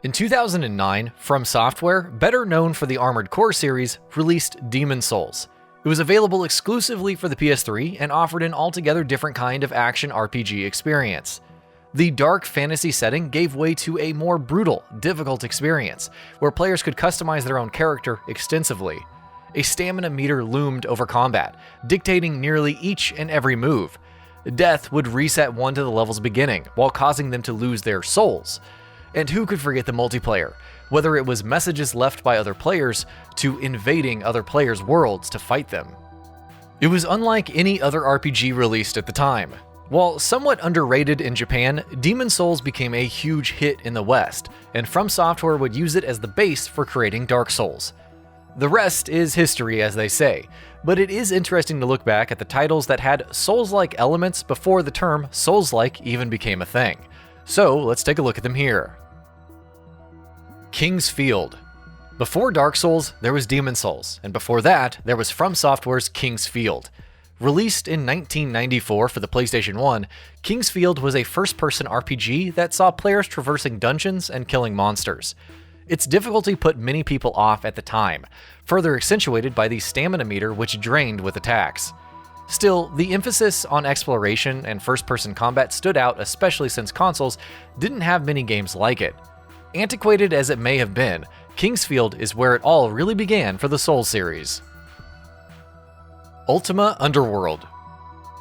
In 2009, FromSoftware, better known for the Armored Core series, released Demon's Souls. It was available exclusively for the PS3 and offered an altogether different kind of action RPG experience. The dark fantasy setting gave way to a more brutal, difficult experience, where players could customize their own character extensively. A stamina meter loomed over combat, dictating nearly each and every move. Death would reset one to the level's beginning, while causing them to lose their souls. And who could forget the multiplayer, whether it was messages left by other players to invading other players' worlds to fight them. It was unlike any other RPG released at the time. While somewhat underrated in Japan, Demon's Souls became a huge hit in the West, and FromSoftware would use it as the base for creating Dark Souls. The rest is history, as they say, but it is interesting to look back at the titles that had Souls-like elements before the term Souls-like even became a thing. So let's take a look at them here. King's Field. Before Dark Souls, there was Demon's Souls, and before that, there was FromSoftware's King's Field. Released in 1994 for the PlayStation 1, King's Field was a first-person RPG that saw players traversing dungeons and killing monsters. Its difficulty put many people off at the time, further accentuated by the stamina meter which drained with attacks. Still, the emphasis on exploration and first-person combat stood out, especially since consoles didn't have many games like it. Antiquated as it may have been, King's Field is where it all really began for the Souls series. Ultima Underworld.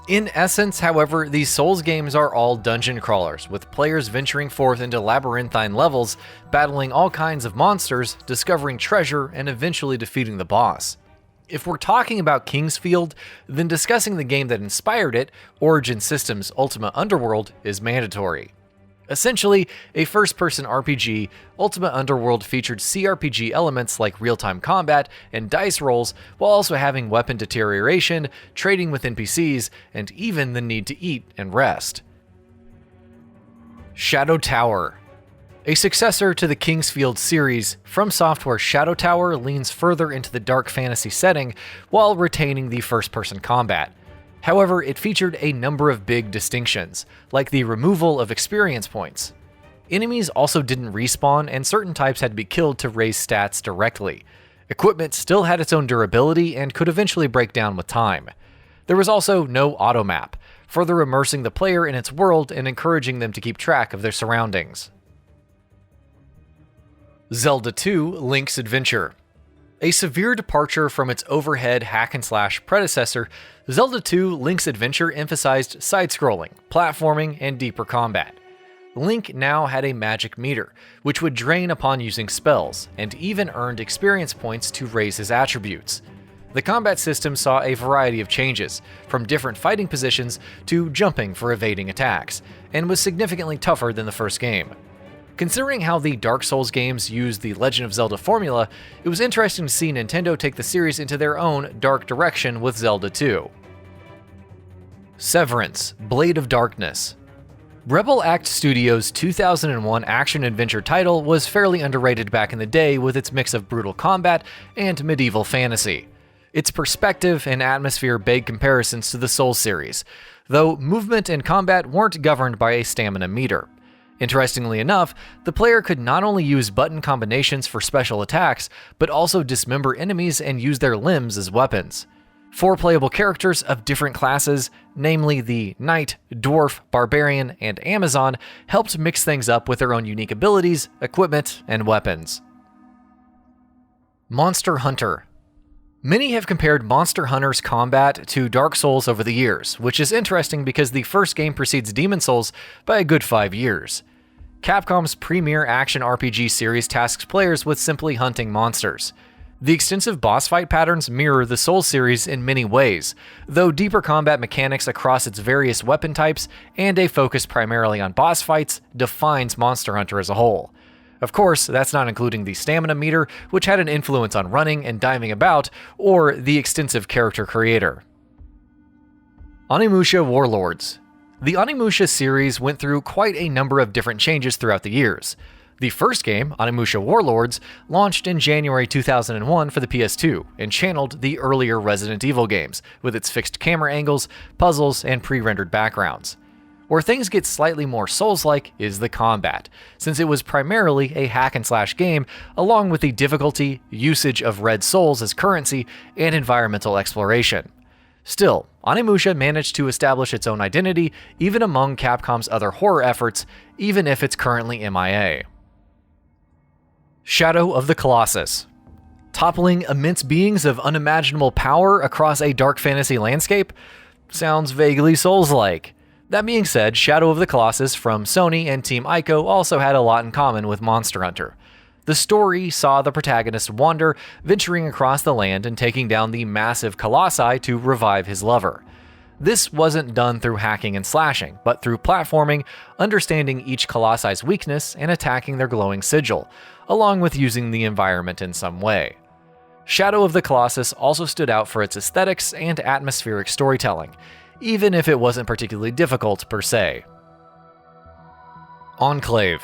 In essence, however, these Souls games are all dungeon crawlers, with players venturing forth into labyrinthine levels, battling all kinds of monsters, discovering treasure, and eventually defeating the boss. If we're talking about King's Field, then discussing the game that inspired it, Origin Systems' Ultima Underworld, is mandatory. Essentially, a first-person RPG, Ultima Underworld featured CRPG elements like real-time combat and dice rolls, while also having weapon deterioration, trading with NPCs, and even the need to eat and rest. Shadow Tower. A successor to the King's Field series, FromSoftware Shadow Tower leans further into the dark fantasy setting while retaining the first-person combat. However, it featured a number of big distinctions, like the removal of experience points. Enemies also didn't respawn, and certain types had to be killed to raise stats directly. Equipment still had its own durability and could eventually break down with time. There was also no automap, further immersing the player in its world and encouraging them to keep track of their surroundings. Zelda 2: Link's Adventure. A severe departure from its overhead hack-and-slash predecessor, Zelda 2: Link's Adventure emphasized side-scrolling, platforming, and deeper combat. Link now had a magic meter, which would drain upon using spells, and even earned experience points to raise his attributes. The combat system saw a variety of changes, from different fighting positions to jumping for evading attacks, and was significantly tougher than the first game. Considering how the Dark Souls games used the Legend of Zelda formula, it was interesting to see Nintendo take the series into their own dark direction with Zelda 2. Severance: Blade of Darkness. Rebel Act Studios' 2001 action-adventure title was fairly underrated back in the day with its mix of brutal combat and medieval fantasy. Its perspective and atmosphere beg comparisons to the Souls series, though movement and combat weren't governed by a stamina meter. Interestingly enough, the player could not only use button combinations for special attacks, but also dismember enemies and use their limbs as weapons. 4 playable characters of different classes, namely the Knight, Dwarf, Barbarian, and Amazon, helped mix things up with their own unique abilities, equipment, and weapons. Monster Hunter. Many have compared Monster Hunter's combat to Dark Souls over the years, which is interesting because the first game precedes Demon's Souls by a good 5 years. Capcom's premier action RPG series tasks players with simply hunting monsters. The extensive boss fight patterns mirror the Souls series in many ways, though deeper combat mechanics across its various weapon types and a focus primarily on boss fights defines Monster Hunter as a whole. Of course, that's not including the stamina meter, which had an influence on running and diving about, or the extensive character creator. Onimusha Warlords. The Onimusha series went through quite a number of different changes throughout the years. The first game, Onimusha Warlords, launched in January 2001 for the PS2 and channeled the earlier Resident Evil games, with its fixed camera angles, puzzles, and pre-rendered backgrounds. Where things get slightly more Souls-like is the combat, since it was primarily a hack-and-slash game, along with the difficulty, usage of red souls as currency, and environmental exploration. Still, Onimusha managed to establish its own identity even among Capcom's other horror efforts, even if it's currently MIA. Shadow of the Colossus. Toppling immense beings of unimaginable power across a dark fantasy landscape? Sounds vaguely Souls-like. That being said, Shadow of the Colossus from Sony and Team Ico also had a lot in common with Monster Hunter. The story saw the protagonist wander, venturing across the land and taking down the massive colossi to revive his lover. This wasn't done through hacking and slashing, but through platforming, understanding each colossi's weakness, and attacking their glowing sigil, along with using the environment in some way. Shadow of the Colossus also stood out for its aesthetics and atmospheric storytelling, even if it wasn't particularly difficult per se. Enclave.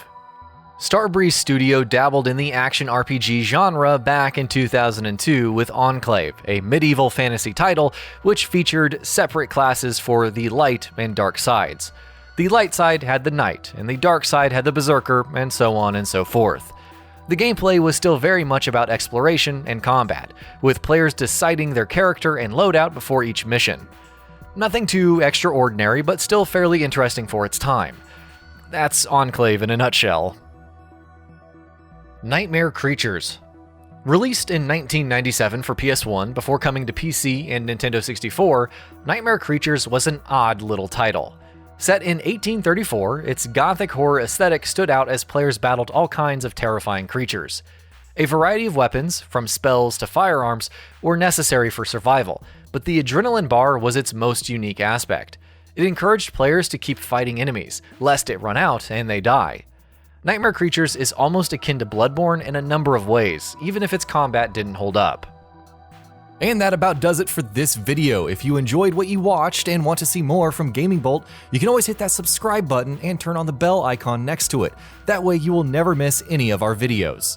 Starbreeze Studio dabbled in the action RPG genre back in 2002 with Enclave, a medieval fantasy title which featured separate classes for the light and dark sides. The light side had the knight, and the dark side had the berserker, and so on and so forth. The gameplay was still very much about exploration and combat, with players deciding their character and loadout before each mission. Nothing too extraordinary, but still fairly interesting for its time. That's Enclave in a nutshell. Nightmare Creatures. Released in 1997 for PS1 before coming to PC and Nintendo 64, Nightmare Creatures was an odd little title. Set in 1834, its gothic horror aesthetic stood out as players battled all kinds of terrifying creatures. A variety of weapons, from spells to firearms, were necessary for survival, but the adrenaline bar was its most unique aspect. It encouraged players to keep fighting enemies, lest it run out and they die. Nightmare Creatures is almost akin to Bloodborne in a number of ways, even if its combat didn't hold up. And that about does it for this video. If you enjoyed what you watched and want to see more from GamingBolt, you can always hit that subscribe button and turn on the bell icon next to it. That way you will never miss any of our videos.